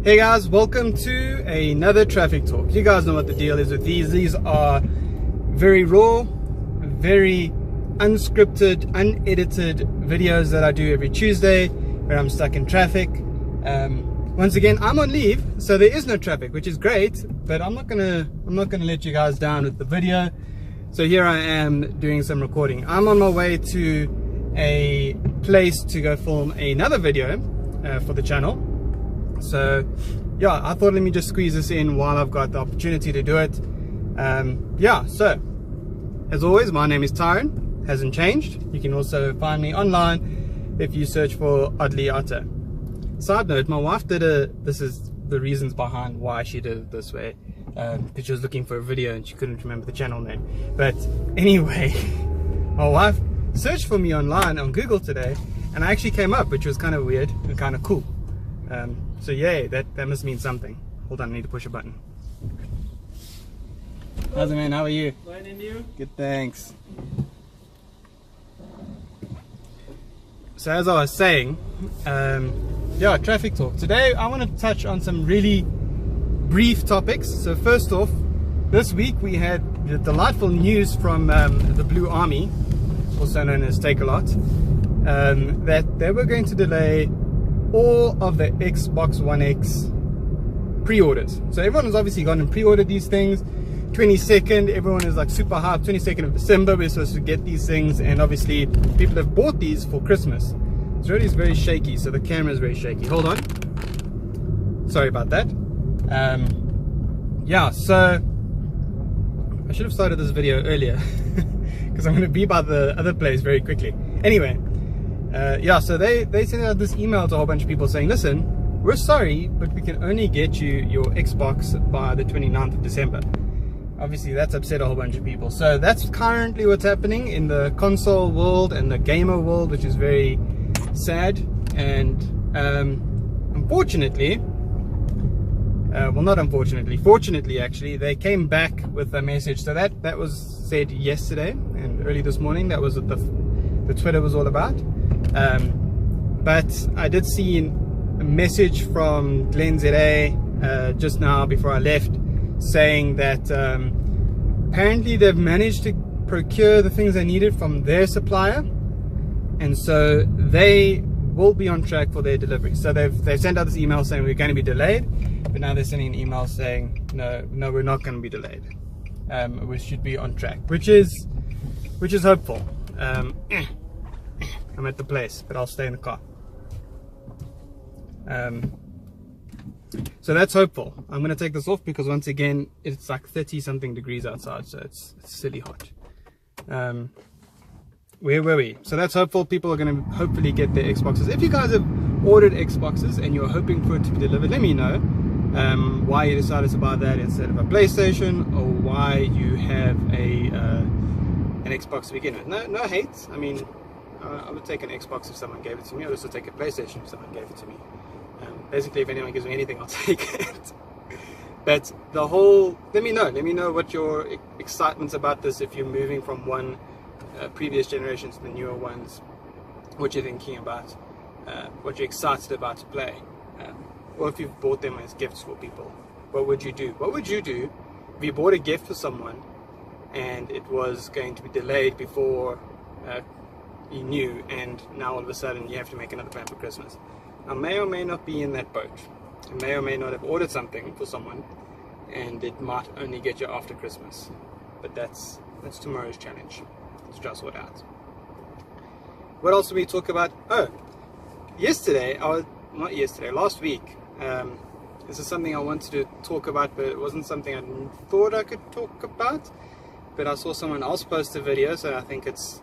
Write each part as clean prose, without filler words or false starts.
Hey guys, welcome to another traffic talk. You guys know what the deal is with these. These are very raw, very unscripted, unedited videos that I do every Tuesday where I'm stuck in traffic. Once again, I'm on leave, so there is no traffic, which is great, but I'm not gonna let you guys down with the video. So here I am doing some recording. I'm on my way to a place to go film another video for the channel. So yeah, I thought let me just squeeze this in while I've got the opportunity to do it. Yeah, so as always, my name is Tyron, hasn't changed. You can also find me online if you search for Odly Otter. Side note, my wife did this is the reasons behind why she did it this way, because she was looking for a video and she couldn't remember the channel name. But anyway, my wife searched for me online on Google today and I actually came up, which was kind of weird and kind of cool. So yay, that must mean something. Hold on, I need to push a button. How's it, man? How are you? Fine, and you? Good, thanks. So as I was saying, yeah, traffic talk. Today I want to touch on some really brief topics. So first off, this week we had the delightful news from the Blue Army, also known as Take-A-Lot, that they were going to delay all of the Xbox One X pre-orders. So everyone has obviously gone and pre-ordered these things. 22nd, everyone is like super hyped. 22nd of December, we're supposed to get these things, and obviously people have bought these for Christmas. It's really very shaky, so the camera is very shaky. Hold on. Sorry about that. Yeah, so I should have started this video earlier because I'm going to be by the other place very quickly. Anyway. Yeah, so they sent out this email to a whole bunch of people saying, listen, we're sorry, but we can only get you your Xbox by the 29th of December. Obviously, that's upset a whole bunch of people. So that's currently what's happening in the console world and the gamer world, which is very sad. And unfortunately, well, not unfortunately, fortunately, actually, they came back with a message. So that was said yesterday and early this morning. That was what the Twitter was all about. But I did see a message from Glenn ZA just now before I left saying that apparently they've managed to procure the things they needed from their supplier, and so they will be on track for their delivery. So they've sent out this email saying we're going to be delayed, but now they're sending an email saying no, we're not going to be delayed. We should be on track, which is hopeful. I'm at the place, but I'll stay in the car. So that's hopeful. I'm going to take this off because once again it's like 30 something degrees outside, so it's silly hot. Where were we? So that's hopeful. People are going to hopefully get their Xboxes. If you guys have ordered Xboxes and you're hoping for it to be delivered, let me know why you decided to buy that instead of a PlayStation, or why you have an Xbox to begin with. No hate. I mean, I would take an Xbox if someone gave it to me. I would also take a PlayStation if someone gave it to me. Basically, if anyone gives me anything, I'll take it. But the whole, let me know what your excitement's about this. If you're moving from one previous generation to the newer ones, what you're thinking about, what you're excited about to play, or if you've bought them as gifts for people. What would you do? What would you do if you bought a gift for someone and it was going to be delayed before you knew, and now all of a sudden you have to make another plan for Christmas? I may or may not be in that boat. I may or may not have ordered something for someone and it might only get you after Christmas. But that's tomorrow's challenge. Let's try to sort it out. What else did we talk about? Oh, last week. This is something I wanted to talk about, but it wasn't something I thought I could talk about. But I saw someone else post a video, so I think it's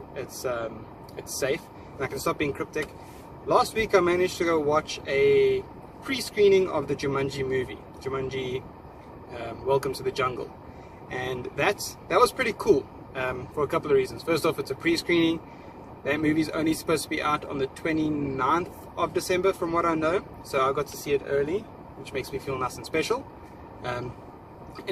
safe and I can stop being cryptic. Last week I managed to go watch a pre-screening of the Jumanji movie, Jumanji Welcome to the Jungle, and that was pretty cool for a couple of reasons. First off, it's a pre-screening. That movie's only supposed to be out on the 29th of December from what I know, so I got to see it early, which makes me feel nice and special. And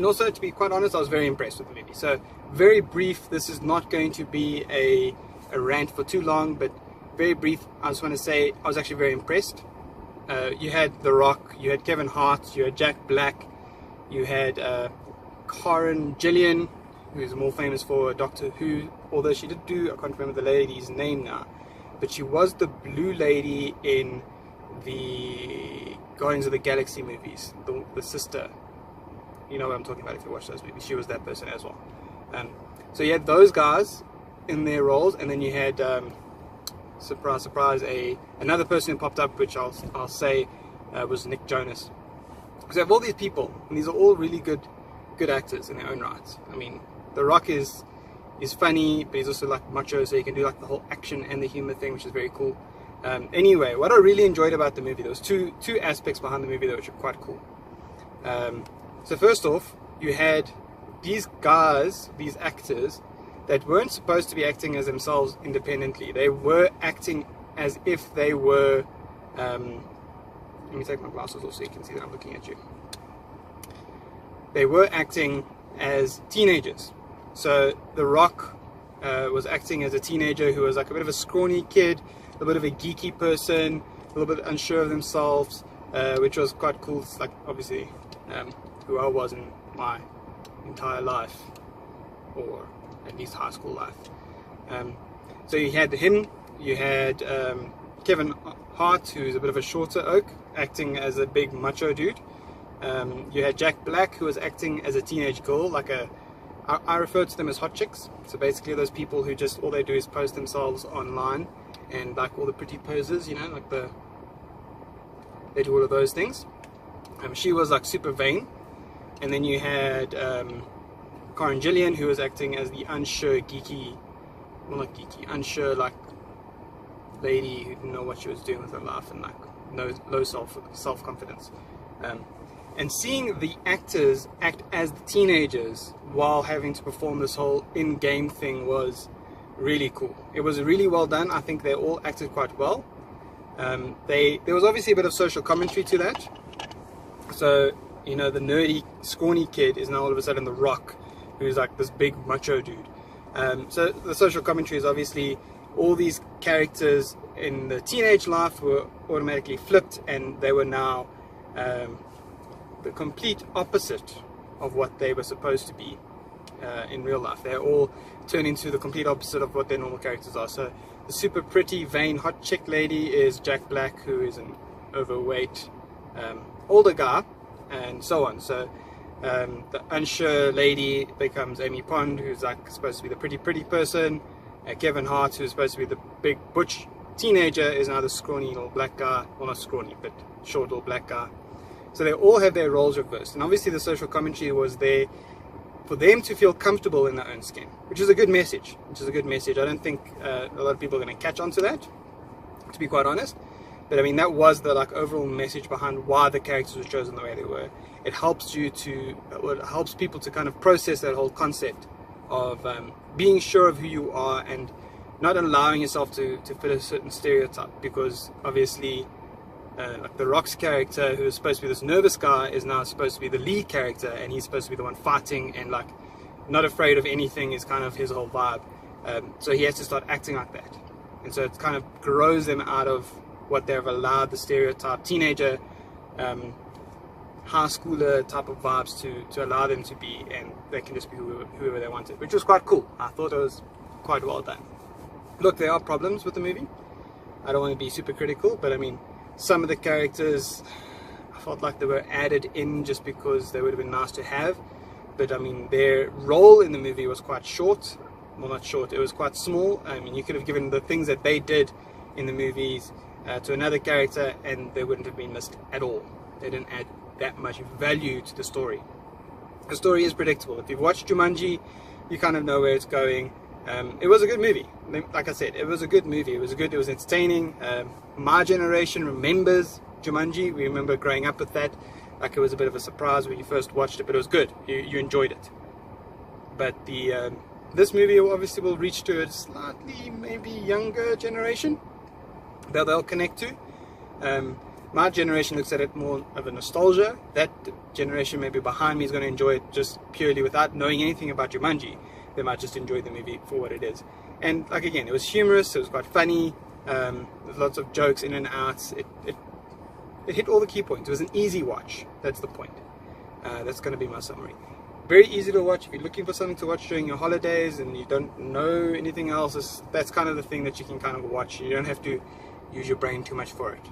also, to be quite honest, I was very impressed with the movie. So very brief, this is not going to be a rant for too long, but very brief. I just want to say I was actually very impressed. you had The Rock, you had Kevin Hart, you had Jack Black, you had Karen Gillian, who's more famous for Doctor Who, although she did do, I can't remember the lady's name now, but she was the blue lady in the Guardians of the Galaxy movies, the sister. You know what I'm talking about if you watch those movies. She was that person as well. So you had those guys in their roles, and then you had, surprise, surprise, another person who popped up, which I'll say was Nick Jonas. Because you have all these people, and these are all really good actors in their own rights. I mean, The Rock is funny, but he's also like macho, so he can do like the whole action and the humor thing, which is very cool. Anyway, what I really enjoyed about the movie, there was two aspects behind the movie that which were quite cool. So first off, you had these guys, these actors, that weren't supposed to be acting as themselves independently. They were acting as if they were, let me take my glasses off so you can see that I'm looking at you. They were acting as teenagers. So The Rock was acting as a teenager who was like a bit of a scrawny kid, a bit of a geeky person, a little bit unsure of themselves, which was quite cool. It's like obviously who I was in my entire life, or at least high school life. So you had him, you had Kevin Hart, who's a bit of a shorter oak, acting as a big macho dude. You had Jack Black, who was acting as a teenage girl, like I refer to them as hot chicks. So basically those people who just, all they do is post themselves online, and like all the pretty poses, you know, like they do all of those things. She was like super vain. And then you had Karen Gillian, who was acting as the unsure, geeky, well not geeky, unsure like lady who didn't know what she was doing with her life, and like low self-confidence. And seeing the actors act as the teenagers while having to perform this whole in-game thing was really cool. It was really well done. I think they all acted quite well. There was obviously a bit of social commentary to that. So, you know, the nerdy, scrawny kid is now all of a sudden The Rock, who's like this big macho dude. So the social commentary is obviously all these characters in the teenage life were automatically flipped, and they were now the complete opposite of what they were supposed to be in real life. They're all turned into the complete opposite of what their normal characters are. So the super pretty, vain, hot chick lady is Jack Black, who is an overweight, older guy, and so on. So the unsure lady becomes Amy Pond, who's like supposed to be the pretty person. Kevin Hart, who's supposed to be the big butch teenager, is now the scrawny little black guy. Well, not scrawny, but short little black guy. So they all have their roles reversed, and obviously the social commentary was there for them to feel comfortable in their own skin, which is a good message. I don't think a lot of people are going to catch on to that, to be quite honest. But I mean, that was the like overall message behind why the characters were chosen the way they were. It helps helps people to kind of process that whole concept of being sure of who you are and not allowing yourself to fit a certain stereotype, because obviously like The Rock's character, who is supposed to be this nervous guy, is now supposed to be the lead character, and he's supposed to be the one fighting and like not afraid of anything is kind of his whole vibe. So he has to start acting like that, and so it kind of grows them out of what they've allowed the stereotype teenager, high schooler type of vibes to allow them to be, and they can just be whoever they wanted, which was quite cool. I thought it was quite well done. Look, there are problems with the movie. I don't want to be super critical, but I mean, some of the characters I felt like they were added in just because they would have been nice to have, but I mean, their role in the movie was quite short. Well, not short, it was quite small. I mean, you could have given the things that they did in the movies to another character and they wouldn't have been missed at all. They didn't add that much value to the story. The story is predictable. If you've watched Jumanji, you kind of know where it's going. It was a good movie. Like I said, it was a good movie. It was entertaining. My generation remembers Jumanji. We remember growing up with that. Like, it was a bit of a surprise when you first watched it, but it was good. You enjoyed it. But this movie obviously will reach to a slightly maybe younger generation that they'll connect to. My generation looks at it more of a nostalgia. That generation maybe behind me is going to enjoy it just purely without knowing anything about Jumanji. They might just enjoy the movie for what it is. And like, again, it was humorous, it was quite funny, there's lots of jokes in and out. It it hit all the key points. It was an easy watch. That's the point. That's going to be my summary. Very easy to watch. If you're looking for something to watch during your holidays and you don't know anything else, that's kind of the thing that you can kind of watch. You don't have to use your brain too much for it.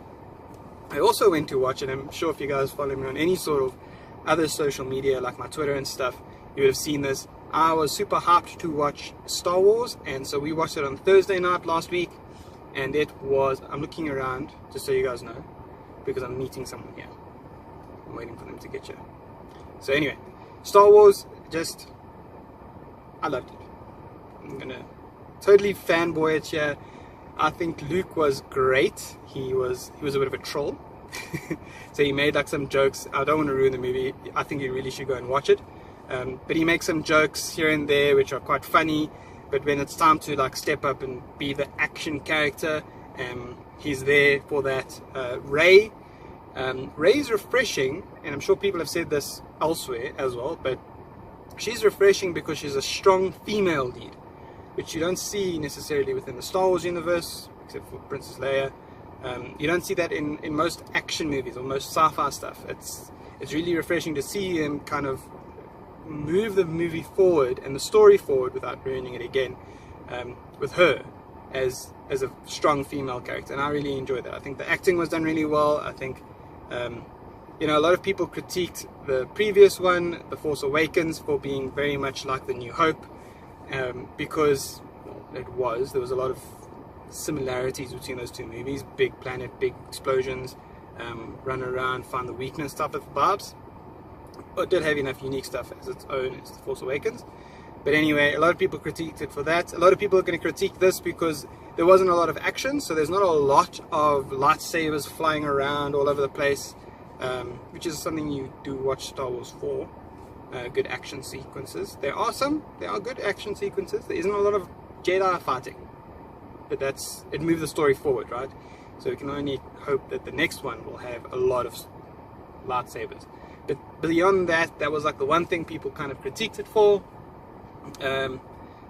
I also went to watch, and I'm sure if you guys follow me on any sort of other social media like my Twitter and stuff, you would have seen this. I was super hyped to watch Star Wars, and so we watched it on Thursday night last week, and it was, I'm looking around just so you guys know, because I'm meeting someone here. I'm waiting for them to get here. So anyway, Star Wars, just, I loved it. I'm gonna totally fanboy it here. I think Luke was great. He was a bit of a troll. So he made like some jokes. I don't want to ruin the movie. I think you really should go and watch it. But he makes some jokes here and there which are quite funny. But when it's time to like step up and be the action character, he's there for that. Rey is refreshing, and I'm sure people have said this elsewhere as well, but she's refreshing because she's a strong female lead, which you don't see necessarily within the Star Wars universe, except for Princess Leia. You don't see that in most action movies or most sci-fi stuff. It's really refreshing to see him kind of move the movie forward and the story forward without ruining it again, with her as a strong female character, and I really enjoyed that. I think the acting was done really well. I think you know, a lot of people critiqued the previous one, The Force Awakens, for being very much like The New Hope, because there was a lot of similarities between those two movies. Big planet, big explosions, run around, find the weakness type of vibes. But it did have enough unique stuff as its own as The Force Awakens. But anyway, a lot of people critiqued it for that. A lot of people are going to critique this because there wasn't a lot of action, so there's not a lot of lightsabers flying around all over the place, which is something you do watch Star Wars for. Good action sequences. There are good action sequences. There isn't a lot of Jedi fighting, but it moved the story forward, right? So we can only hope that the next one will have a lot of lightsabers. But beyond that, that was like the one thing people kind of critiqued it for,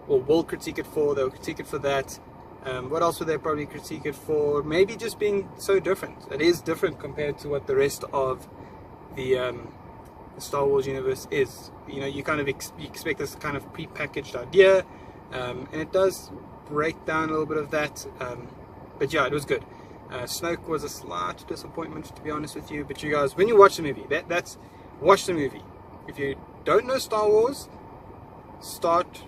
or will critique it for. They'll critique it for that. What else would they probably critique it for? Maybe just being so different. It is different compared to what the rest of the Star Wars universe is. You know, you kind of you expect this kind of pre-packaged idea, and it does break down a little bit of that. But yeah, it was good. Snoke was a slight disappointment, to be honest with you. But you guys, when you watch the movie, watch the movie. If you don't know Star Wars, start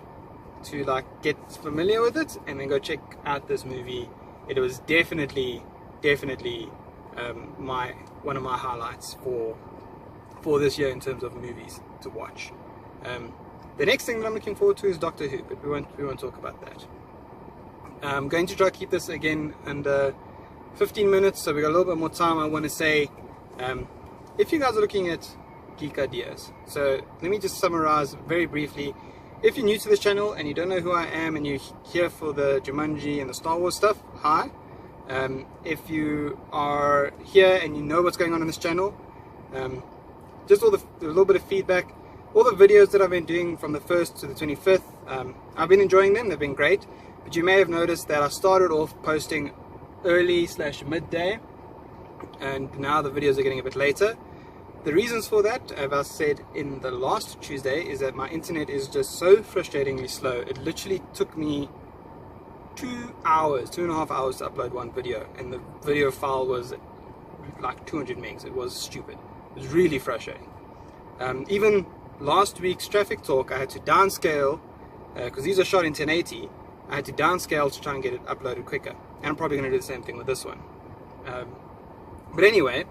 to like get familiar with it, and then go check out this movie. It was definitely one of my highlights for this year in terms of movies to watch. The next thing that I'm looking forward to is Doctor Who, but we won't talk about that. I'm going to try to keep this again under 15 minutes, so we got a little bit more time. I want to say, if you guys are looking at geek ideas, so let me just summarize very briefly. If you're new to this channel and you don't know who I am and you're here for the Jumanji and the Star Wars stuff, hi. If you are here and you know what's going on this channel, just a little bit of feedback. All the videos that I've been doing from the 1st to the 25th, I've been enjoying them. They've been great. But you may have noticed that I started off posting early/midday, and now the videos are getting a bit later. The reasons for that, as I said in the last Tuesday, is that my internet is just so frustratingly slow. It literally took me 2.5 hours to upload one video, and the video file was like 200 megs. It was stupid. It was really frustrating. Even last week's traffic talk, I had to downscale, because these are shot in 1080. I had to downscale to try and get it uploaded quicker, and I'm probably going to do the same thing with this one. But anyway,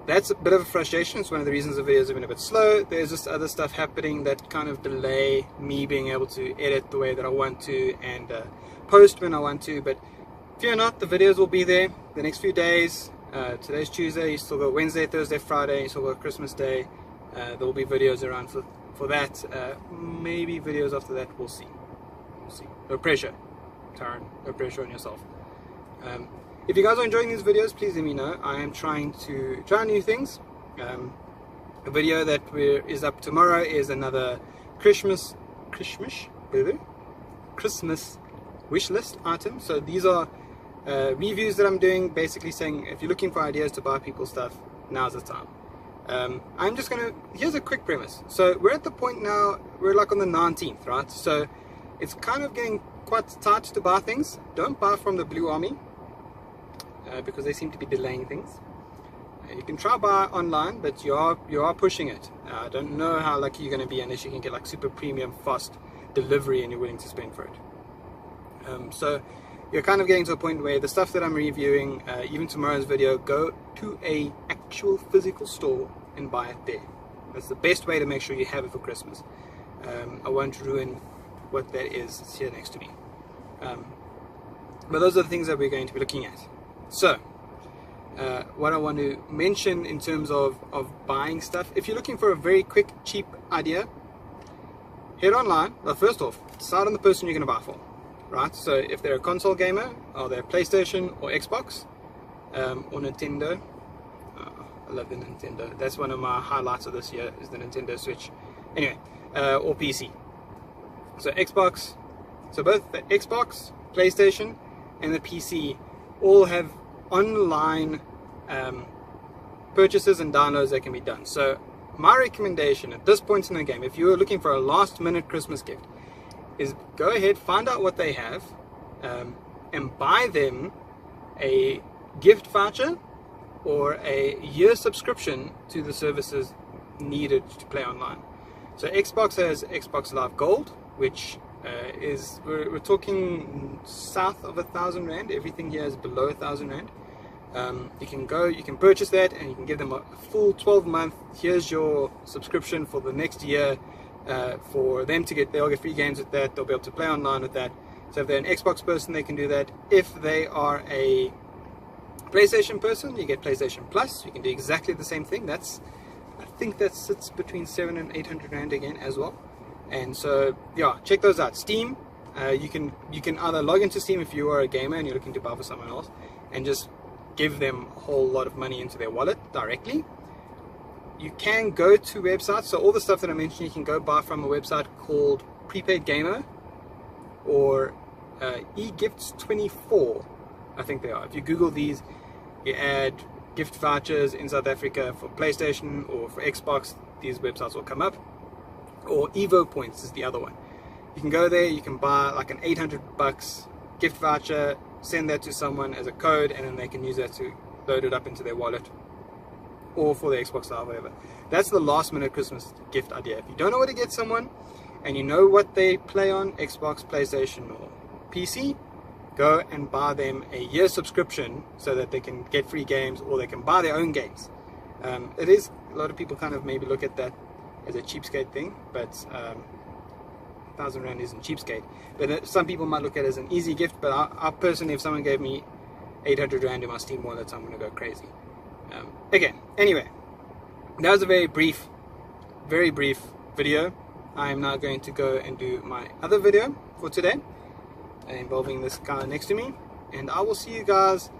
that's a bit of a frustration. It's one of the reasons the videos have been a bit slow. There's just other stuff happening that kind of delay me being able to edit the way that I want to and post when I want to. But fear not, the videos will be there the next few days. Today's Tuesday, you still got Wednesday, Thursday, Friday, you still got Christmas Day. There will be videos around for that. Maybe videos after that, we'll see. No pressure, Taran, no pressure on yourself. If you guys are enjoying these videos, please let me know. I am trying to try new things. A video that is up tomorrow is another Christmas wish list item. So these are reviews that I'm doing, basically saying if you're looking for ideas to buy people stuff, now's the time. I'm just gonna, here's a quick premise. So we're at the point now, we're like on the 19th, right? So it's kind of getting quite tight to buy things. Don't buy from the Blue Army, because they seem to be delaying things. You can try buy online, but you are pushing it. I don't know how lucky you're going to be unless you can get like super premium fast delivery and you're willing to spend for it. So you're kind of getting to a point where the stuff that I'm reviewing, even tomorrow's video, go to a actual physical store and buy it there. That's the best way to make sure you have it for Christmas. I won't ruin what that is. It's here next to me. But those are the things that we're going to be looking at. So what I want to mention in terms of buying stuff, if you're looking for a very quick, cheap idea, head online. Well, first off, decide on the person you're going to buy for, right? So if they're a console gamer, or they're PlayStation or Xbox, or Nintendo. I love the Nintendo. That's one of my highlights of this year, is the Nintendo Switch. Anyway, or PC. So Xbox, so both the Xbox, PlayStation, and the PC all have online purchases and downloads that can be done. So my recommendation at this point in the game, if you're looking for a last minute Christmas gift, is go ahead, find out what they have, and buy them a gift voucher or a year subscription to the services needed to play online. So Xbox has Xbox Live Gold, which is, we're talking south of 1,000 Rand. Everything here is below 1,000 Rand. You can purchase that, and you can give them a full 12-month. Here's your subscription for the next year. For them to they'll get free games with that. They'll be able to play online with that. So if they're an Xbox person, they can do that. If they are a PlayStation person, you get PlayStation Plus. You can do exactly the same thing. I think that sits between 700 and 800 Rand again as well. And so yeah, check those out. Steam, you can either log into Steam if you are a gamer and you're looking to buy for someone else, and just give them a whole lot of money into their wallet directly. You can go to websites, so all the stuff that I mentioned you can go buy from a website called Prepaid Gamer or eGifts24, I think they are. If you Google these, you add gift vouchers in South Africa for PlayStation or for Xbox, these websites will come up. Or Evo Points is the other one. You can go there, you can buy like an 800 bucks gift voucher, send that to someone as a code, and then they can use that to load it up into their wallet or for the Xbox Live, whatever. That's the last minute Christmas gift idea. If you don't know what to get someone and you know what they play on, Xbox, PlayStation or PC, go and buy them a year subscription so that they can get free games, or they can buy their own games. It is, a lot of people kind of maybe look at that as a cheapskate thing, but 1,000 Rand isn't cheapskate. But some people might look at it as an easy gift, but I personally, if someone gave me 800 Rand in my Steam wallet, I'm going to go crazy. Okay, anyway, that was a very brief video. I am now going to go and do my other video for today, involving this guy next to me, and I will see you guys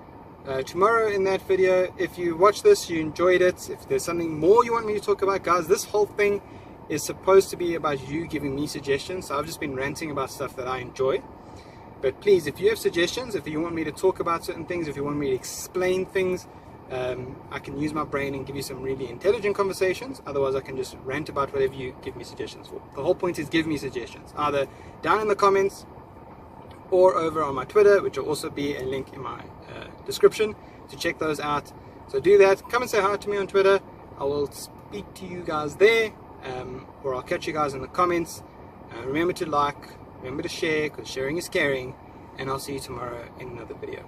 tomorrow in that video. If you watch this, you enjoyed it, if there's something more you want me to talk about, guys, this whole thing is supposed to be about you giving me suggestions. So I've just been ranting about stuff that I enjoy, but please, if you have suggestions, if you want me to talk about certain things, if you want me to explain things, I can use my brain and give you some really intelligent conversations. Otherwise I can just rant about whatever you give me suggestions for. The whole point is give me suggestions, either down in the comments or over on my Twitter, which will also be a link in my description to check those out. So do that. Come and say hi to me on Twitter. I will speak to you guys there, or I'll catch you guys in the comments. Remember to like, remember to share, because sharing is caring, and I'll see you tomorrow in another video.